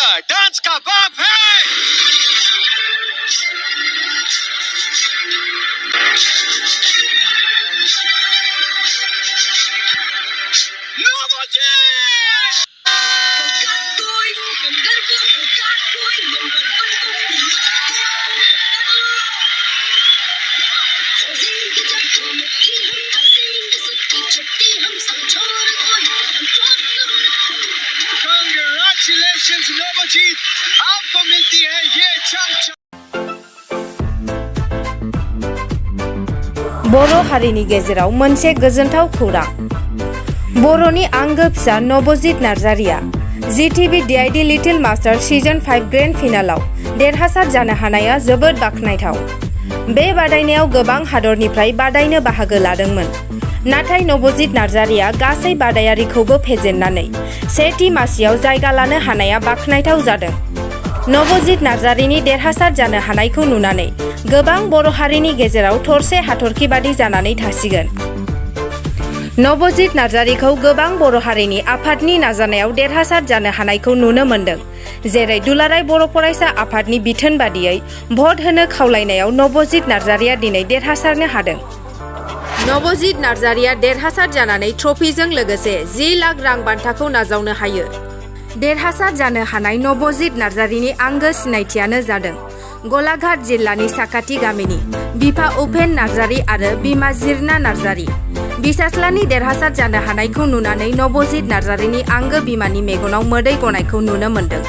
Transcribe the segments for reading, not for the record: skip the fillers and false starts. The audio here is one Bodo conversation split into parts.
डांस का बाप है। Congratulations नवजीत, आपको मिलती है ये चमचम। बर' हारिनि गेजेराव मोनसे गोजोनथाव खौरां। बर'नि आंगो फिसा नवजित नार्जारिया Zee TV DID little master season 5 grand फिनालाव देरहासार जानो हानाया जोबोद बाखनायथाव। बे बादायनायाव गोबां हादरनिफ्राय बादायनो बाहागो लादोंमोन। नाथाय नवजित नार्जारिया गासै बादायारिखौबो फेजेननानै सेथि मासियाव जायगा लानो हानाया बाखनायथाव जादों। नवजित नार्जारिनि देरहासार जानो हानायखौ नुनानै गोबां बर' हारिनि गेजेराव थरसे हाथरखि बादि जानानै थासिगोन। नवजित नार्जारिखौ गोबां बर' हारिनि आफादनि नाजानायाव देरहासार जानो हानायखौ नुनो मोन्दों। जेरै दुलाराय बर' फरायसा आफादनि बिथोन बादियै भट होनो खावलायनायाव नवजित नार्जारिया दिनै देरहासारनो हादों। नवजित नार्जारिया देरहासार जानानै ट्रफिजों लोगोसे 10 लाख रां बान्थाखौ नाजावनो हायो। देरहासार जानो हानाय नवजित नार्जारिनि आंगो सिनायथियानो जादों गलाघाट जिल्लानि साखाथि गामिनि बिफा उपेन नार्जारी आरो बिमा जिरना नार्जारी। बिसाज्लानि देरहासार जानो हानायखौ नुनानै नवजित नार्जारिनि आंगो बिमानि मेगनाव मोदै गनायखौ नुनो मोन्दों।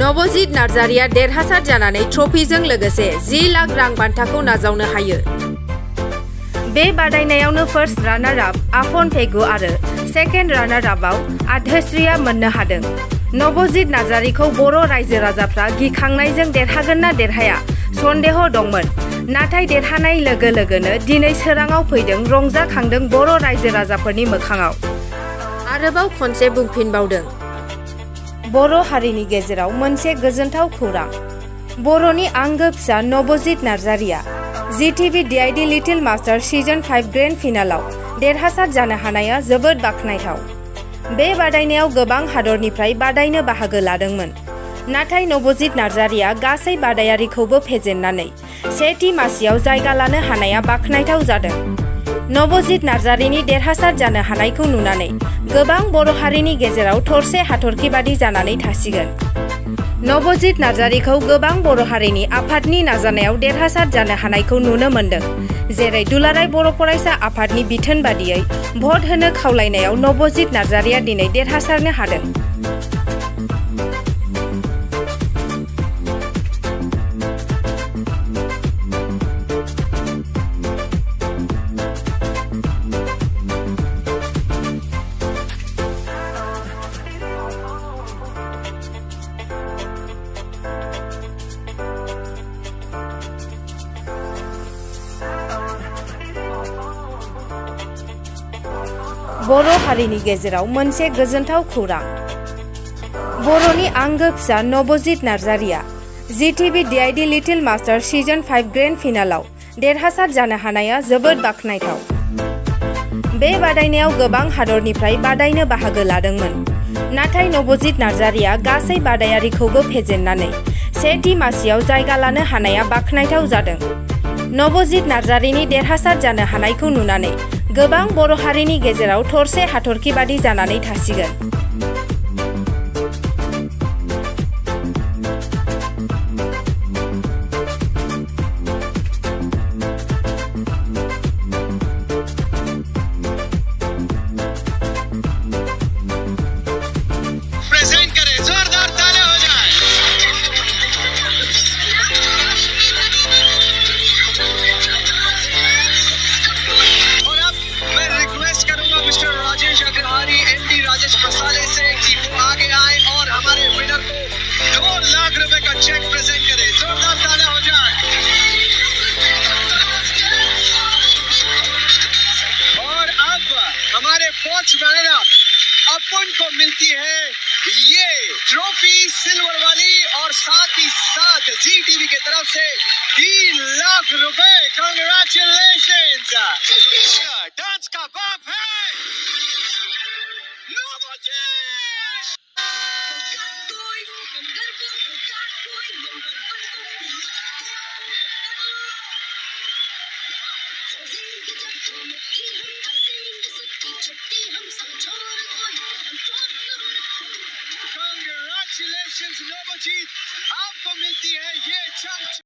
नवजित नार्जारिया देरहासार जानानै ट्रफिजों लोगोसे 10 लाख रां बान्थाखौ नाजावनो हायो। बे बादायनायावनो फार्स्ट रानार आप आफन फेगु आरो सेकेन्ड रानार आपआव आध्यश्रीया मोननो हादों। नवजित नार्जारिखौ बर' रायजो राजाफ्रा गिखांनायजों देरहागोन ना देरहाया सन्देह दंमोन। नाथाय देरहानाय लोगो लोगोनो दिनै सोराङाव फैदों रंजाखांदों बर' रायजो राजाफोरनि मोखाङाव। आरोबाव खनसे बुंफिनबावदों बर' हारिनि गेजेराव मोनसे गोजोनथाव खौरां। बर'नि आंगो फिसा नवजित नार्जारिया Zee TV DID little master season 5 grand फिनालाव देरहासार जानो हानाया जोबोद बाखनायथाव। बे बादायनायाव गोबां हादरनिफ्राय बादायनो बाहागो लादोंमोन। नाथाय नवजित नार्जारिया गासै बादायारिखौबो फेजेननानै सेथि मासियाव जायगा लानो हानाया बाखनायथाव जादों। नवजित नार्जारिनि देरहासार जानो हानायखौ नुनानै गोबां बर' हारिनि गेजेराव थरसे हाथरखि बादि जानानै थासिगोन। नवजित नार्जारिखौ गोबां बर' हारिनि आफादनि नाजानायाव देरहासार जानो हानायखौ नुनो मोन्दों। जेरै दुलाराय बर' फरायसा आफादनि बिथोन बादियै भट होनो खावलायनायाव नवजित नार्जारिया दिनै देरहासारनो हादों। बर' हारिनि गेजेराव मोनसे गोजोनथाव खौरां। बर'नि आंगो फिसा नवजित नार्जारिया Zee TV DID little master season 5 grand फिनालाव देरहासार जानो हानाया जोबोद बाखनायथाव। बे बादायनायाव गोबां हादरनिफ्राय बादायनो बाहागो लादोंमोन। नाथाय नवजित नार्जारिया गासै बादायारिखौबो फेजेननानै सेथि मासियाव जायगा लानो हानाया बाखनायथाव जादों। नवजित नार्जारिनि देरहासार जानो हानायखौ नुनानै गोबां बर' हारिनि गेजेराव थरसे हाथरखि बादि जानानै थासिगोन। प्रेजेंट करें, जोरदार तालियां हो जाए। और अब मैं रिक्वेस्ट करूंगा मिस्टर राजेश अग्रहारी एमडी राजेश मसाले से कि वो आगे आए और हमारे विनर को 2 लाख रुपए का चेक प्रेजेंट करें। जोरदार तालियां हो जाए। और अब हमारे फर्स्ट रनर अप अपन को मिलती है ये ट्रॉफी सिल्वर वाली और साथ ही साथ जी टीवी की तरफ से 3 लाख रुपए। कांग्रेचुलेशंस, डांस का बाप है नवजीत। Congratulations, Navajith, आपको मिलती है ये चंक।